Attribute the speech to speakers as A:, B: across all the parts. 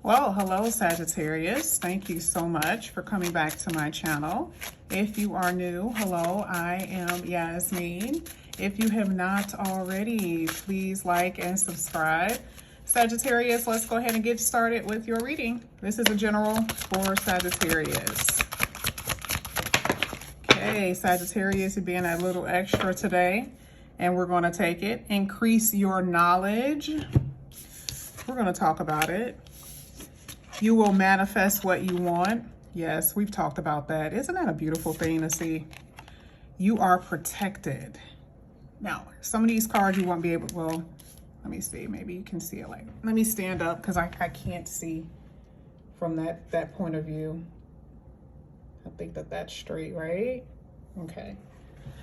A: Well, hello Sagittarius. Thank you so much for coming back to my channel. If you are new, hello, I am Yasmin. If you have not already, please like and subscribe. Sagittarius, let's go ahead and get started with your reading. This is a general for Sagittarius. Okay, Sagittarius, you're being a little extra today, and we're going to take it. Increase your knowledge. We're going to talk about it. You will manifest what you want. Yes, we've talked about that. Isn't that a beautiful thing to see? You are protected. Now, some of these cards you won't be able, well, let me see. Maybe you can see it like, let me stand up because I can't see from that point of view. I think that's straight, right? Okay.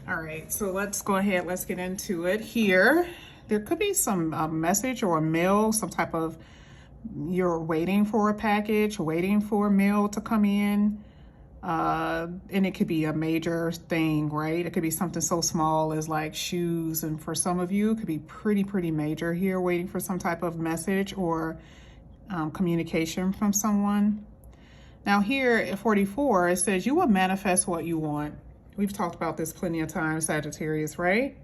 A: All right, so let's go ahead. Let's get into it here. There could be some message or a mail, some type of, you're waiting for a package, waiting for a mail to come in. And it could be a major thing, right? It could be something so small as like shoes. And for some of you, it could be pretty major here, waiting for some type of message or communication from someone. Now here at 44, it says you will manifest what you want. We've talked about this plenty of times, Sagittarius, right?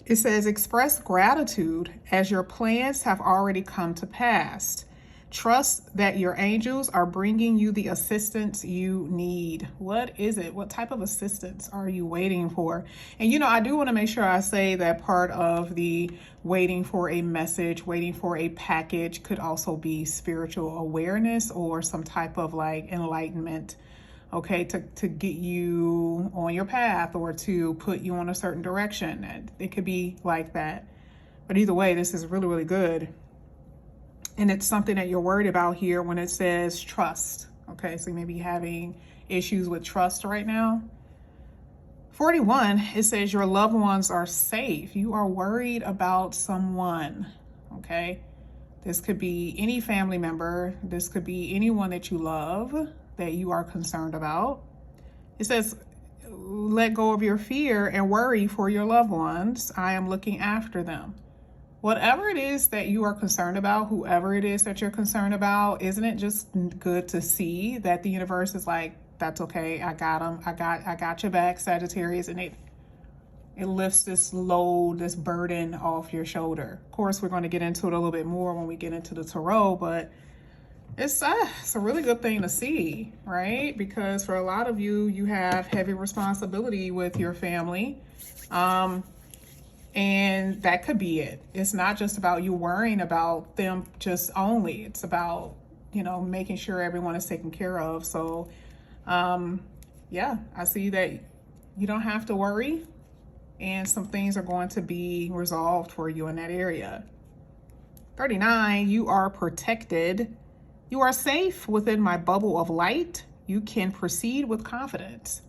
A: It says, express gratitude as your plans have already come to pass. Trust that your angels are bringing you the assistance you need. What is it? What type of assistance are you waiting for? And, you know, I do want to make sure I say that part of the waiting for a message, waiting for a package could also be spiritual awareness or some type of like enlightenment. Okay, to get you on your path or to put you on a certain direction. It could be like that. But either way, this is really good. And it's something that you're worried about here when it says trust. Okay, so you may be having issues with trust right now. 41, it says your loved ones are safe. You are worried about someone, okay? This could be any family member. This could be anyone that you love, that you are concerned about. It says, let go of your fear and worry for your loved ones. I am looking after them. Whatever it is that you are concerned about, whoever it is that you're concerned about, isn't it just good to see that the universe is like, that's okay, I got them, I got your back, Sagittarius, and it lifts this load, this burden off your shoulder. Of course, we're going to get into it a little bit more when we get into the tarot, but it's a really good thing to see, right? Because for a lot of you, you have heavy responsibility with your family. And that could be it. It's not just about you worrying about them just only. It's about, you know, making sure everyone is taken care of. So, yeah, I see that you don't have to worry. And some things are going to be resolved for you in that area. 39, you are protected. You are safe within my bubble of light. You can proceed with confidence.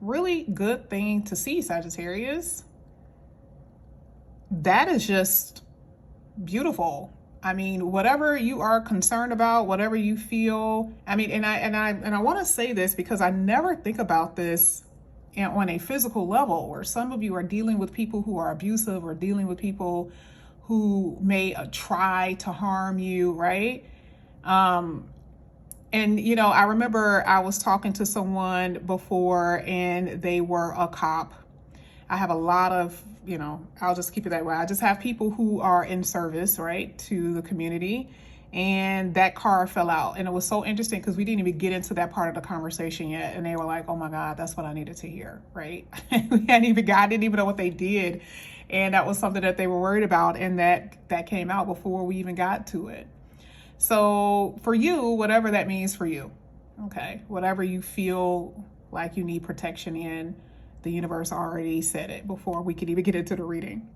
A: Really good thing to see, Sagittarius. That is just beautiful. I mean, whatever you are concerned about, whatever you feel. I mean, and I want to say this because I never think about this on a physical level, where some of you are dealing with people who are abusive or dealing with people who may try to harm you, right? And, you know, I remember I was talking to someone before and they were a cop. I have a lot of, you know, I'll just keep it that way. I just have people who are in service, right, to the community. And that car fell out. And it was so interesting because we didn't even get into that part of the conversation yet. And they were like, oh my God, that's what I needed to hear, right? I didn't even know what they did. And that was something that they were worried about. And that came out before we even got to it. So for you, whatever that means for you, okay, whatever you feel like you need protection in, the universe already said it before we could even get into the reading.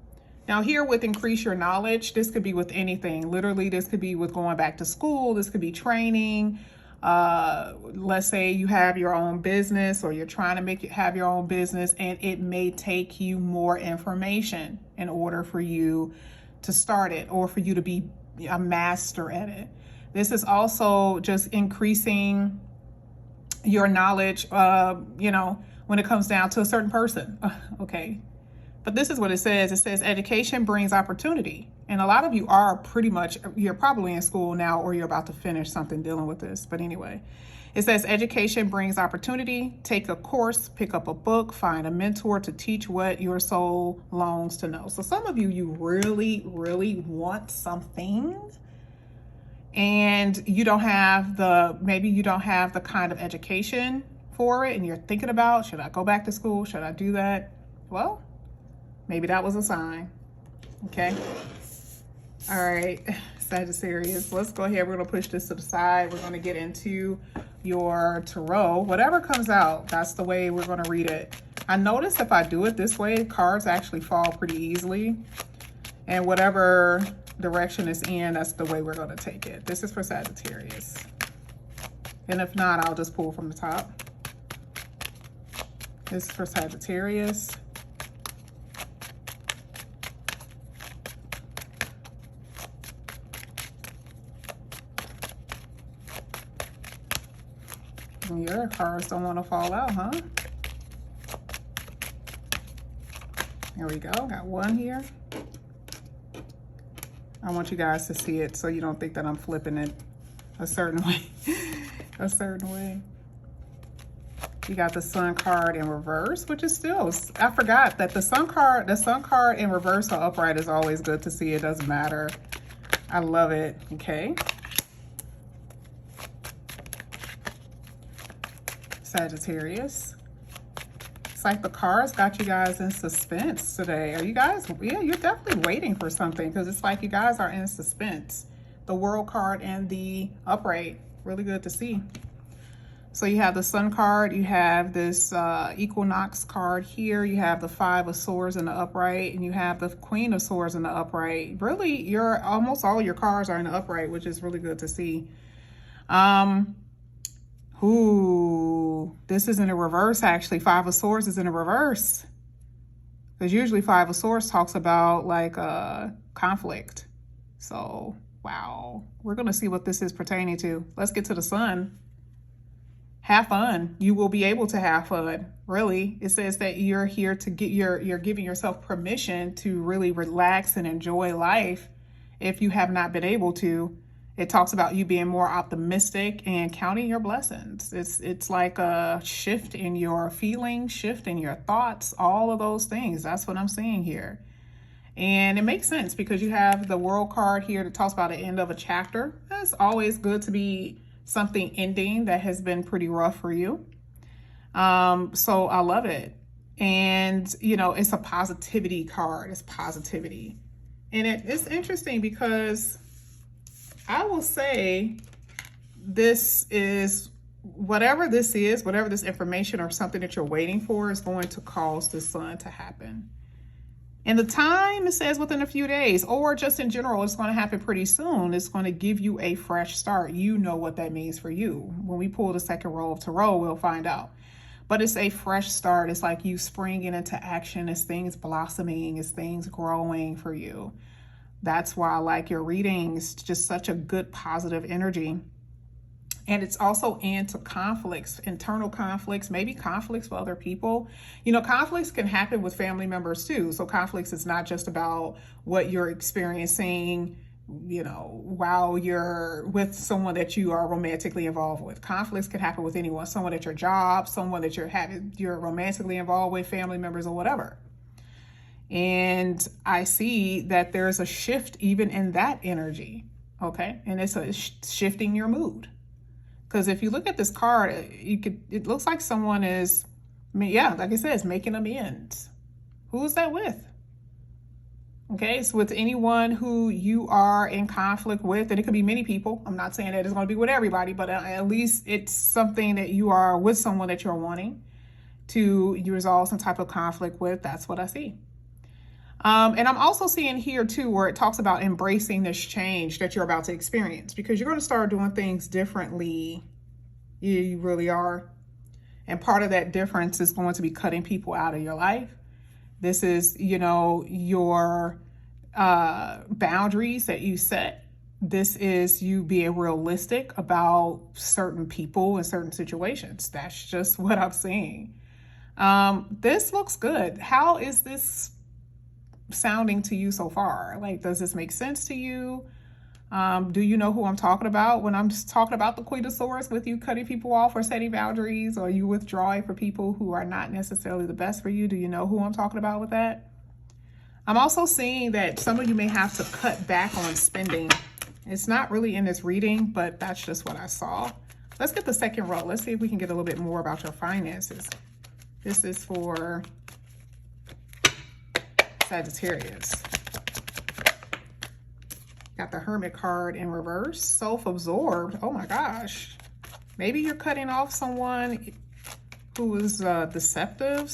A: Now here with increase your knowledge, this could be with anything. Literally, this could be with going back to school. This could be training. Let's say you have your own business or you're trying to have your own business, and it may take you more information in order for you to start it or for you to be a master at it. This is also just increasing your knowledge, you know, when it comes down to a certain person. Okay. But this is what it says. It says education brings opportunity. And a lot of you are pretty much, you're probably in school now or you're about to finish something dealing with this. But anyway, it says education brings opportunity. Take a course, pick up a book, find a mentor to teach what your soul longs to know. So some of you, you really, really want something and you don't have maybe you don't have the kind of education for it and you're thinking about, should I go back to school? Should I do that? Well, maybe that was a sign. Okay. All right, Sagittarius, let's go ahead. We're going to push this to the side. We're going to get into your tarot. Whatever comes out, that's the way we're going to read it. I notice if I do it this way, cards actually fall pretty easily. And whatever direction it's in, that's the way we're going to take it. This is for Sagittarius. And if not, I'll just pull from the top. This is for Sagittarius. Your cards don't want to fall out, huh? There we go. Got one here. I want you guys to see it so you don't think that I'm flipping it a certain way. A certain way. You got the Sun card in reverse, which is still, I forgot that the Sun card in reverse or upright is always good to see. It doesn't matter. I love it. Okay. Sagittarius. It's like the cards got you guys in suspense today. Are you guys, yeah, you're definitely waiting for something because it's like you guys are in suspense. The World card and the upright, really good to see. So you have the Sun card, you have this Equinox card here, you have the Five of Swords in the upright, and you have the Queen of Swords in the upright. Really, almost all your cards are in the upright, which is really good to see. Ooh, this is in the reverse, actually. Five of Swords is in the reverse. Because usually Five of Swords talks about like conflict. So, wow. We're going to see what this is pertaining to. Let's get to the Sun. Have fun. You will be able to have fun. Really, it says that you're here to get you're giving yourself permission to really relax and enjoy life if you have not been able to. It talks about you being more optimistic and counting your blessings. It's like a shift in your feelings, shift in your thoughts, all of those things. That's what I'm seeing here. And it makes sense because you have the World card here that talks about the end of a chapter. It's always good to be something ending that has been pretty rough for you. So I love it. And, you know, it's a positivity card. It's positivity. And it's interesting because I will say this is, whatever this information or something that you're waiting for is going to cause the Sun to happen. And the time, it says within a few days, or just in general, it's going to happen pretty soon. It's going to give you a fresh start. You know what that means for you. When we pull the second row of tarot, we'll find out. But it's a fresh start. It's like you springing into action. It's things blossoming. It's things growing for you. That's why I like your readings. Just such a good positive energy. And it's also into conflicts, internal conflicts, maybe conflicts with other people. You know, conflicts can happen with family members too. So conflicts is not just about what you're experiencing, you know, while you're with someone that you are romantically involved with. Conflicts can happen with anyone, someone at your job, someone that you're romantically involved with, family members or whatever. And I see that there's a shift even in that energy, okay? And it's shifting your mood. Because if you look at this card, it looks like someone is, yeah, like I said, is making amends. Who is that with? Okay, it's with anyone who you are in conflict with, and it could be many people. I'm not saying that it's going to be with everybody, but at least it's something that you are with someone that you're wanting to resolve some type of conflict with. That's what I see. And I'm also seeing here too, where it talks about embracing this change that you're about to experience, because you're going to start doing things differently. You really are. And part of that difference is going to be cutting people out of your life. This is, you know, your boundaries that you set. This is you being realistic about certain people and certain situations. That's just what I'm seeing. This looks good. How is this sounding to you so far? Like, does this make sense to you? Do you know who I'm talking about when I'm talking about the Queen of Swords with you cutting people off or setting boundaries, or you withdrawing for people who are not necessarily the best for you? Do you know who I'm talking about with that? I'm also seeing that some of you may have to cut back on spending. It's not really in this reading, but that's just what I saw. Let's get the second row. Let's see if we can get a little bit more about your finances. This is for Sagittarius. Got the Hermit card in reverse. Self-absorbed. Oh my gosh. Maybe you're cutting off someone who is deceptive.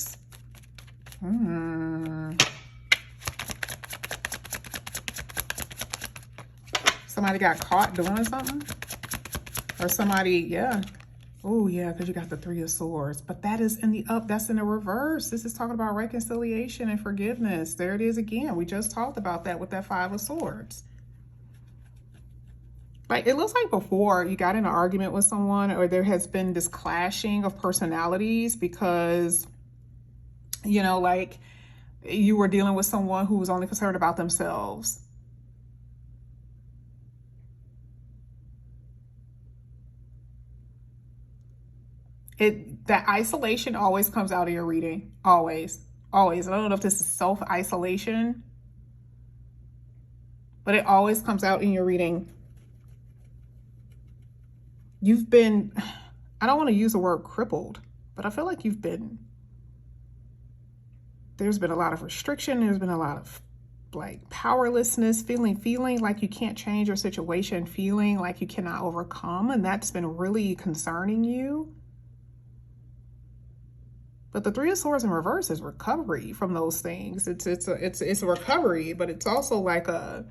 A: Somebody got caught doing something? Or somebody, yeah. Oh yeah, because you got the Three of Swords. But that is in the up, that's in the reverse. This is talking about reconciliation and forgiveness. There it is again. We just talked about that with that Five of Swords. Like, it looks like before you got in an argument with someone, or there has been this clashing of personalities because, you know, like you were dealing with someone who was only concerned about themselves. That isolation always comes out of your reading. Always. Always. I don't know if this is self-isolation, but it always comes out in your reading. You've been, I don't want to use the word crippled, but I feel like there's been a lot of restriction. There's been a lot of like powerlessness, feeling like you can't change your situation, feeling like you cannot overcome. And that's been really concerning you. But the Three of Swords in reverse is recovery from those things. It's a recovery, but it's also like a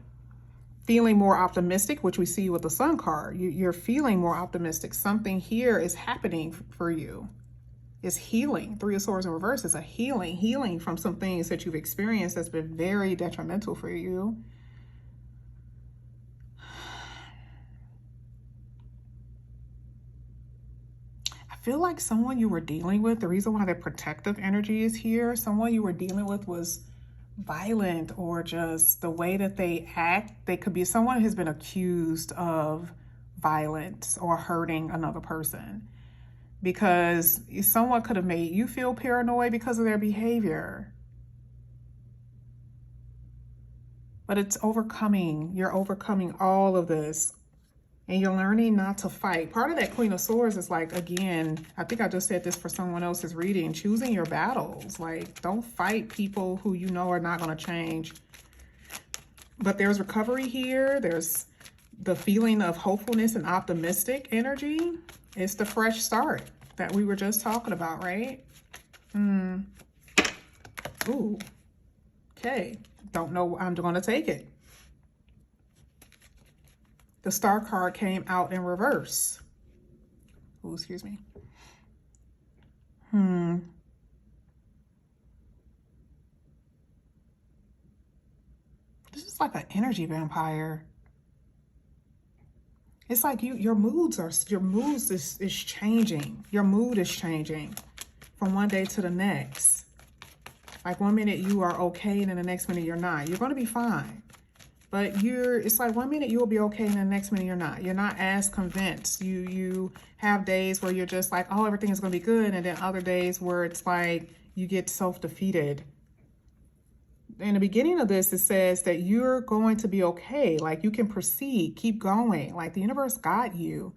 A: feeling more optimistic, which we see with the Sun card. You're feeling more optimistic. Something here is happening for you. It's healing. Three of Swords in reverse is a healing from some things that you've experienced that's been very detrimental for you. I feel like someone you were dealing with, the reason why the protective energy is here, someone you were dealing with was violent, or just the way that they act. They could be someone who's been accused of violence or hurting another person, because someone could have made you feel paranoid because of their behavior. But it's overcoming. You're overcoming all of this. And you're learning not to fight. Part of that Queen of Swords is like, again, I think I just said this for someone else's reading, choosing your battles. Like, don't fight people who you know are not going to change. But there's recovery here. There's the feeling of hopefulness and optimistic energy. It's the fresh start that we were just talking about, right? Ooh. Okay. Don't know. I'm going to take it. The Star card came out in reverse. Oh, excuse me. This is like an energy vampire. It's like your mood is changing. Your mood is changing from one day to the next. Like, one minute you are okay, and then the next minute you're not. You're going to be fine. But it's like one minute you'll be okay, and the next minute you're not. You're not as convinced. You have days where you're just like, oh, everything is going to be good. And then other days where it's like you get self-defeated. In the beginning of this, it says that you're going to be okay. Like, you can proceed, keep going. Like, the universe got you.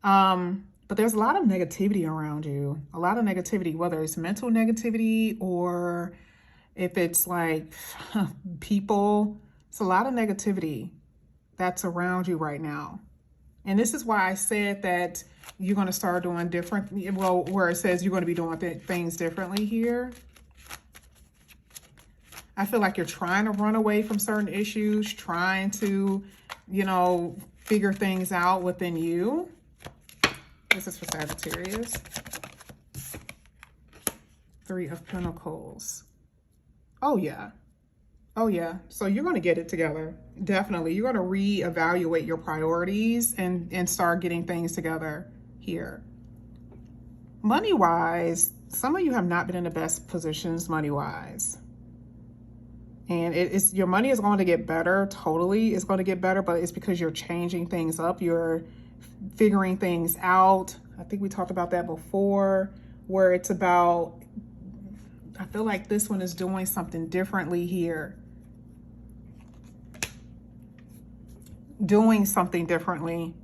A: But there's a lot of negativity around you. A lot of negativity, whether it's mental negativity or if it's like people. It's a lot of negativity that's around you right now. And this is why I said that you're going to start doing different, well, where it says you're going to be doing things differently here. I feel like you're trying to run away from certain issues, trying to, you know, figure things out within you. This is for Sagittarius. Three of Pentacles. Oh, yeah. Oh, yeah. So you're going to get it together. Definitely. You're going to reevaluate your priorities and start getting things together here. Money-wise, some of you have not been in the best positions money-wise. And it's your money is going to get better. Totally, it's going to get better, but it's because you're changing things up. You're figuring things out. I think we talked about that before, where it's about, I feel like this one is doing something differently here. Doing something differently.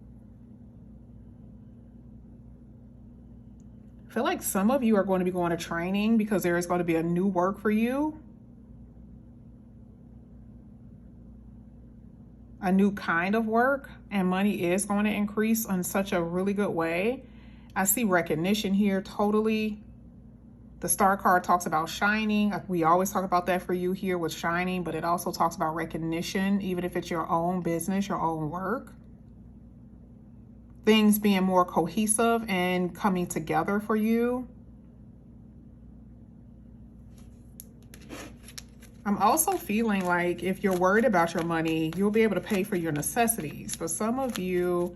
A: I feel like some of you are going to be going to training because there is going to be a new work for you. A new kind of work, and money is going to increase in such a really good way. I see recognition here totally. The star card talks about shining. We always talk about that for you here with shining, but it also talks about recognition, even if it's your own business, your own work. Things being more cohesive and coming together for you. I'm also feeling like if you're worried about your money, you'll be able to pay for your necessities. For some of you,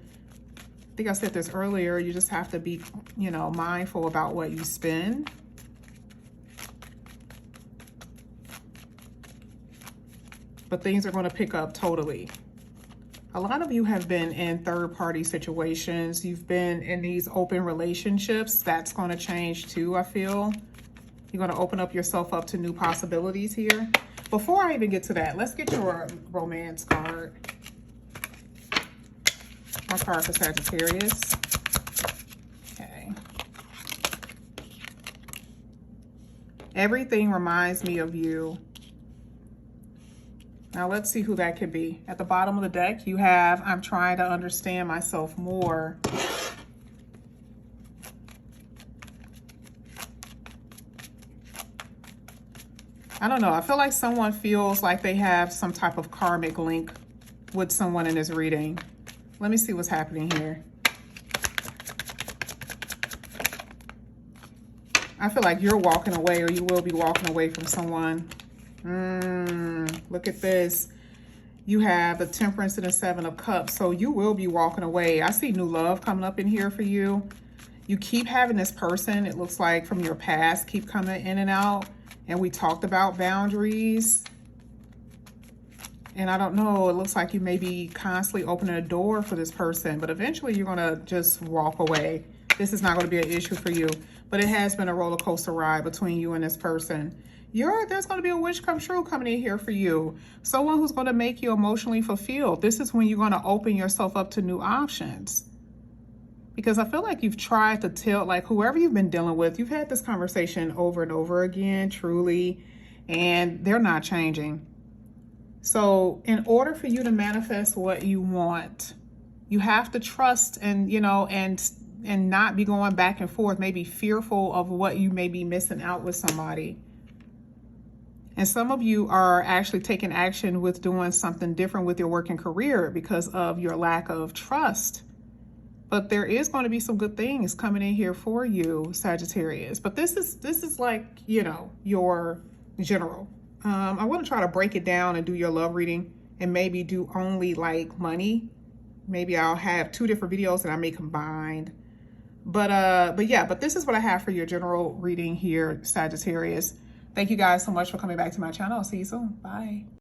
A: I think I said this earlier, you just have to be, mindful about what you spend. But things are going to pick up totally. A lot of you have been in third-party situations. You've been in these open relationships. That's going to change too, I feel. You're going to open up yourself up to new possibilities here. Before I even get to that, let's get your romance card. My card for Sagittarius. Okay. Everything reminds me of you. Now let's see who that could be. At the bottom of the deck, you have, I'm trying to understand myself more. I don't know. I feel like someone feels like they have some type of karmic link with someone in this reading. Let me see what's happening here. I feel like you're walking away, or you will be walking away from someone. Look at this. You have the Temperance and the Seven of Cups. So you will be walking away. I see new love coming up in here for you. You keep having this person, it looks like, from your past, keep coming in and out. And we talked about boundaries. And I don't know, it looks like you may be constantly opening a door for this person, but eventually you're going to just walk away. This is not going to be an issue for you, but it has been a roller coaster ride between you and this person. There's going to be a wish come true coming in here for you. Someone who's going to make you emotionally fulfilled. This is when you're going to open yourself up to new options. Because I feel like you've tried to tell, like, whoever you've been dealing with, you've had this conversation over and over again, truly, and they're not changing. So in order for you to manifest what you want, you have to trust and, and not be going back and forth, maybe fearful of what you may be missing out with somebody. And some of you are actually taking action with doing something different with your working career because of your lack of trust. But there is going to be some good things coming in here for you, Sagittarius. But this is like, your general. I want to try to break it down and do your love reading and maybe do only like money. Maybe I'll have 2 different videos that I may combine. But this is what I have for your general reading here, Sagittarius. Thank you guys so much for coming back to my channel. I'll see you soon. Bye.